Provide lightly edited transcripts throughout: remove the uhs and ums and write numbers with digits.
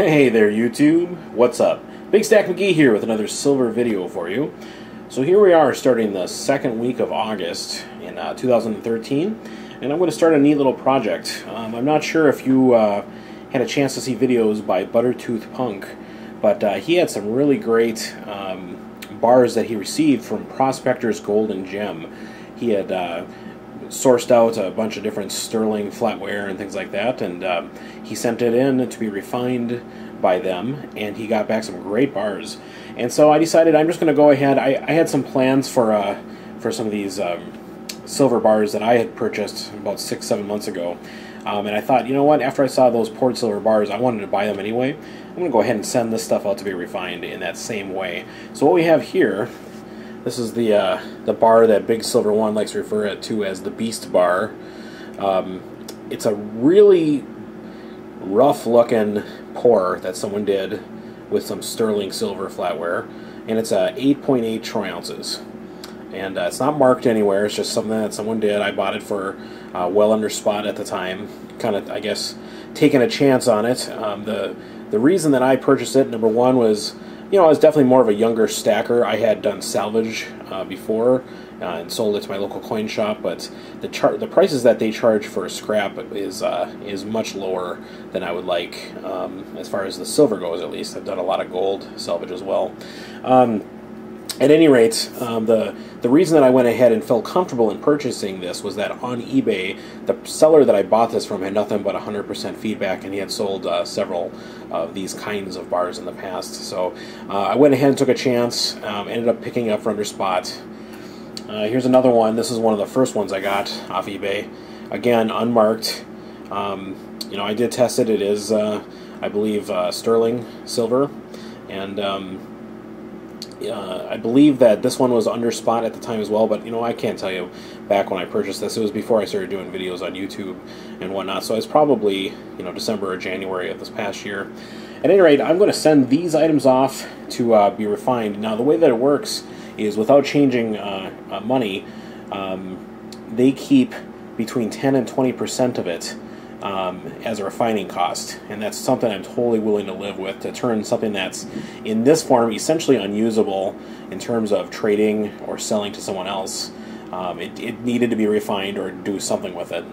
Hey there YouTube, what's up? Big Stack McGee here with another silver video for you. So here we are starting the second week of August in 2013, and I'm going to start a neat little project. I'm not sure if you had a chance to see videos by Buttertooth Punk, but he had some really great bars that he received from Prospector's Gold Gem. He had sourced out a bunch of different sterling flatware and things like that, and he sent it in to be refined by them, and he got back some great bars. And so I decided I'm just going to go ahead. I had some plans for some of these silver bars that I had purchased about 6-7 months ago, and I thought, you know what, after I saw those poured silver bars, I wanted to buy them anyway. I'm going to go ahead and send this stuff out to be refined in that same way. So what we have here, this is the bar that Big Silver One likes to refer to as the Beast Bar. It's a really rough-looking pour that someone did with some sterling silver flatware, and it's 8.8 troy ounces. And it's not marked anywhere. It's just something that someone did. I bought it for well under spot at the time. Kind of, I guess, taking a chance on it. The reason that I purchased it, number one, was, you know, I was definitely more of a younger stacker. I had done salvage before and sold it to my local coin shop, but the prices that they charge for a scrap is much lower than I would like, as far as the silver goes, at least. I've done a lot of gold salvage as well. At any rate, the reason that I went ahead and felt comfortable in purchasing this was that on eBay, the seller that I bought this from had nothing but 100% feedback, and he had sold several of these kinds of bars in the past. So I went ahead and took a chance, ended up picking up for under spot. Here's another one. This is one of the first ones I got off eBay. Again, unmarked. You know, I did test it. It is, I believe, sterling silver, and I believe that this one was under spot at the time as well, but you know, I can't tell you back when I purchased this. It was before I started doing videos on YouTube and whatnot, so it's probably, you know, December or January of this past year. At any rate, I'm going to send these items off to be refined. Now, the way that it works is without changing money, they keep between 10 and 20% of it as a refining cost, and that's something I'm totally willing to live with, to turn something that's in this form essentially unusable in terms of trading or selling to someone else. It needed to be refined or do something with it.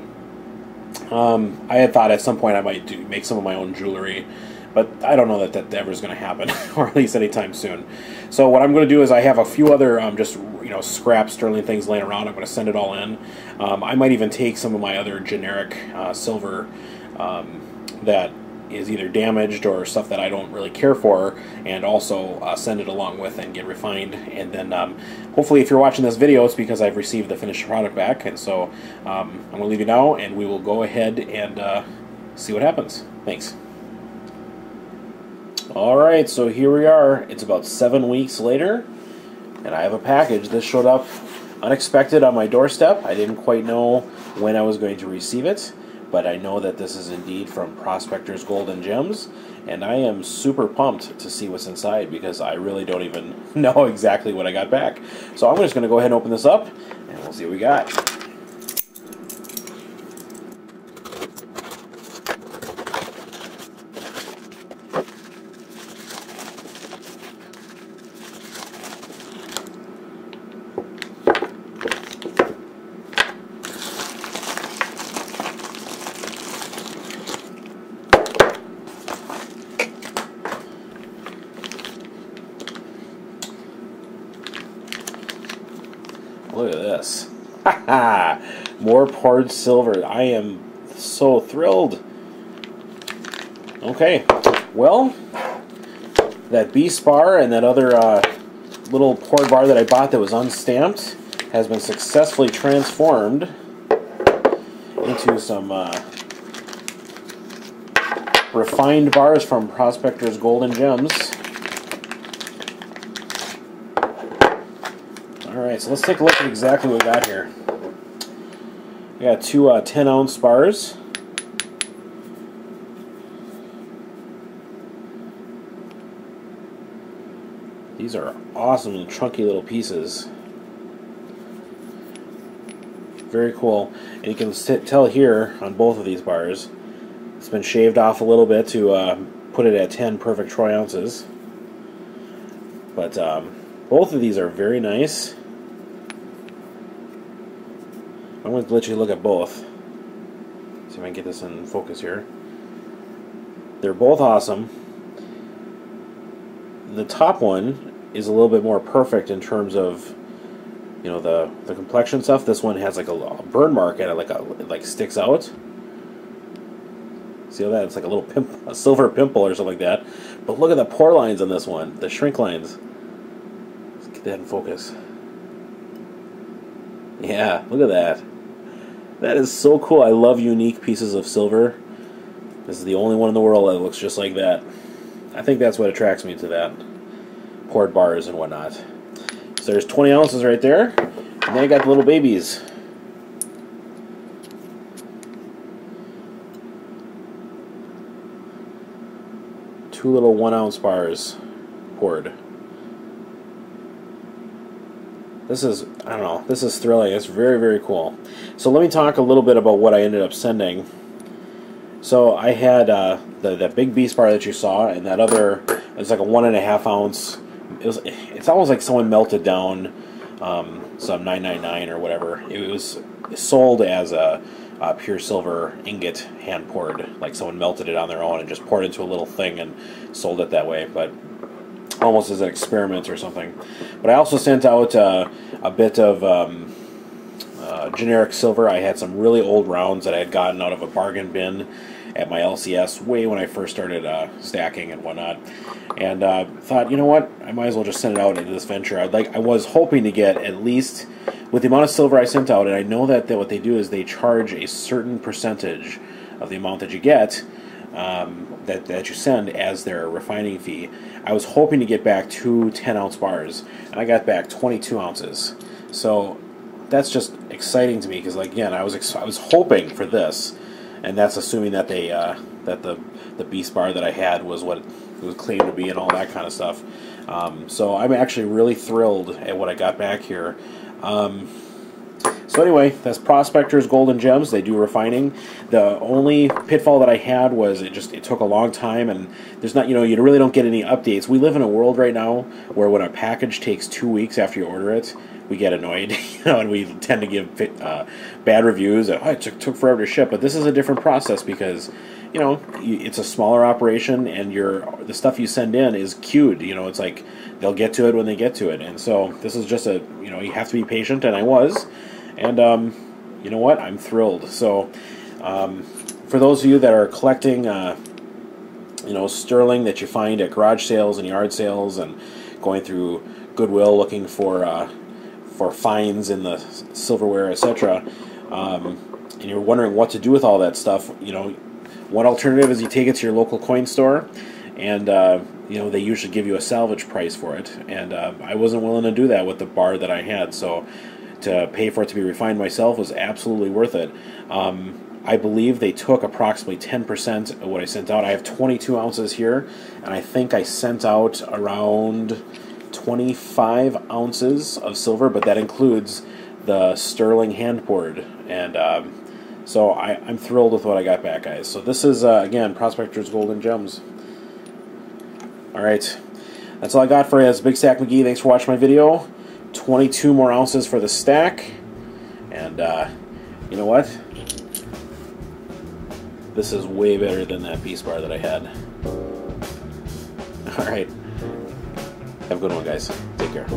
I had thought at some point I might make some of my own jewelry, but I don't know that ever is going to happen, or at least anytime soon. So what I'm going to do is I have a few other just, you know, scrap sterling things laying around. I'm going to send it all in. I might even take some of my other generic silver that is either damaged or stuff that I don't really care for, and also send it along with and get refined. And then hopefully, if you're watching this video, it's because I've received the finished product back. And so I'm going to leave you now, and we will go ahead and see what happens. Thanks. Alright, so here we are. It's about 7 weeks later, and I have a package. This showed up unexpected on my doorstep. I didn't quite know when I was going to receive it, but I know that this is indeed from Prospector's Gold Gems, and I am super pumped to see what's inside, because I really don't even know exactly what I got back. So I'm just going to go ahead and open this up, and we'll see what we got. Look at this. Haha! More poured silver. I am so thrilled. Okay. Well, that Beast bar and that other little poured bar that I bought that was unstamped has been successfully transformed into some refined bars from Prospector's Gold Gems. Alright, so let's take a look at exactly what we got here. We got two 10-ounce bars. These are awesome and chunky little pieces. Very cool. And you can tell here on both of these bars, it's been shaved off a little bit to put it at 10 perfect troy ounces. But both of these are very nice. I'm going to let you look at both. See if I can get this in focus here. They're both awesome. The top one is a little bit more perfect in terms of, you know, the complexion stuff. This one has like a burn mark at it, it like sticks out. See how that? It's like a little a silver pimple or something like that. But look at the pore lines on this one, the shrink lines. Let's get that in focus. Yeah, look at that. That is so cool. I love unique pieces of silver. This is the only one in the world that looks just like that. I think that's what attracts me to that. Poured bars and whatnot. So there's 20 ounces right there. And then I got the little babies. Two little 1 ounce bars poured. This is, I don't know, this is thrilling. It's very, very cool. So let me talk a little bit about what I ended up sending. So I had that big beast bar that you saw, and that other, it's like a 1.5 ounce. It's almost like someone melted down some 999 or whatever. It was sold as a pure silver ingot hand poured, like someone melted it on their own and just poured it into a little thing and sold it that way. But almost as an experiment or something. But I also sent out a bit of generic silver. I had some really old rounds that I had gotten out of a bargain bin at my LCS way when I first started stacking and whatnot, and thought, you know what, I might as well just send it out into this venture. I was hoping to get at least, with the amount of silver I sent out, and I know that what they do is they charge a certain percentage of the amount that you get, that you send as their refining fee. I was hoping to get back 2 10-ounce bars, and I got back 22 ounces. So that's just exciting to me because, like, again, I was hoping for this, and that's assuming that they that the beast bar that I had was what it was claimed to be and all that kind of stuff. So I'm actually really thrilled at what I got back here. So anyway, that's Prospector's Gold Gems. They do refining. The only pitfall that I had was it took a long time, and there's not, you really don't get any updates. We live in a world right now where when a package takes 2 weeks after you order it, we get annoyed, and we tend to give bad reviews. Oh, it took forever to ship, but this is a different process because, it's a smaller operation, and the stuff you send in is queued. It's like they'll get to it when they get to it, and so this is just you have to be patient, and I was. And you know what? I'm thrilled. So, for those of you that are collecting, sterling that you find at garage sales and yard sales, and going through Goodwill looking for finds in the silverware, etc., and you're wondering what to do with all that stuff, one alternative is you take it to your local coin store, and they usually give you a salvage price for it. And I wasn't willing to do that with the bar that I had, so to pay for it to be refined myself was absolutely worth it. I believe they took approximately 10% of what I sent out. I have 22 ounces here, and I think I sent out around 25 ounces of silver, but that includes the sterling hand poured. And so I'm thrilled with what I got back, guys. So this is, again, Prospector's Gold Gems. Alright, that's all I got for you. It's Big Stack McGee. Thanks for watching my video. 22 more ounces for the stack, and you know what? This is way better than that beast bar that I had. Alright, have a good one, guys. Take care.